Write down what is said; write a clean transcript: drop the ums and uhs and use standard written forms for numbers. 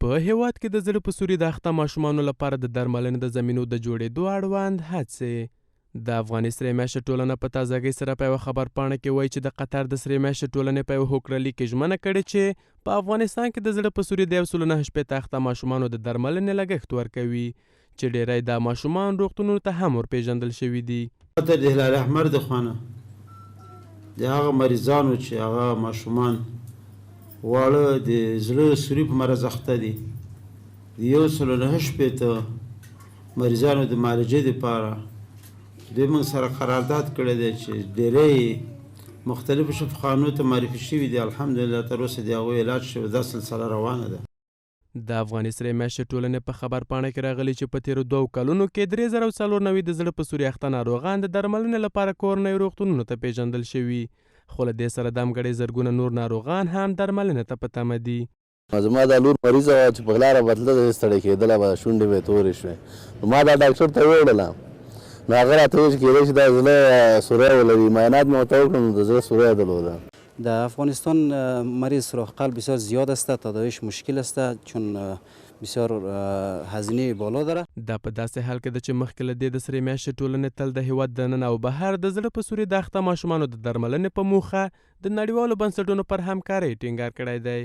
په هیواد کې د زړه په سوري د اخته ماشومانو لپاره د درملنې د زمینو د جوړېدو اړوند هڅې. د افغاني سرې میاشتې ټولنه په تازګۍ سره په یوه خبرپاڼه کې وایي چې د قطر د سرې میاشتې ټولنې په یوه هوکړلیک کې ژمنه کړې چې په افغانستان کې د زړه په سوري د 109 اخته ماشومانو د درملنې لګښت ورکوي، چې ډیری دا ماشومان روغتونونو ته هم ورپېژندل شوي دي. د هلال احمر د خوانه د هغه مریضانو چې هغه ماشومان واړه د زړه سوري په مرض اخته دي، د 109 مریضانو د معالجې دپاره دوی موږ سره قرارداد کړی دی چې ډېری مختلفو شفاخانو ته معرفي شوي دي. الحمدلله تر اوسه د هغوی علاج شوی، دا سلسله روانه ده. د افغاني سرې میاشتې ټولنې په خبرپاڼه کې راغلي چې په تېرو 2 کلونو کې 3094 د زړه په سوري اخته ناروغان د درملنې لپاره کورنیو روغتونونو ته پیژندل شوي، خو له دې سره د همګړۍ زرګونه نور ناروغان هم درملنې ته په تمه دي. زما دا لور مریضه وه چې په لاره بتله ستړې کېدله به شونډې به یې تورې شوې، نو ما دا ډاکټر ته وویلم، نو هغه راته وویل چې کېدای شي دا زړه سوری ولري. معاینات مې ورته وکړل نو د زړه سوری درلوده. در افغانستان مریض سوراخ قلب بسیار زیاد است، تداویش مشکل است چون بسیار هزینه بالا داره. دا په داسې حال کې ده چې مخکې له دې د سرې میاشتې ټولنې تل د هیواد دننه او بهر د زړه په سوري د اخته ماشومانو د درملنې په موخه د نړیوالو بنسټونو پر همکارۍ ټینګار کړی دی.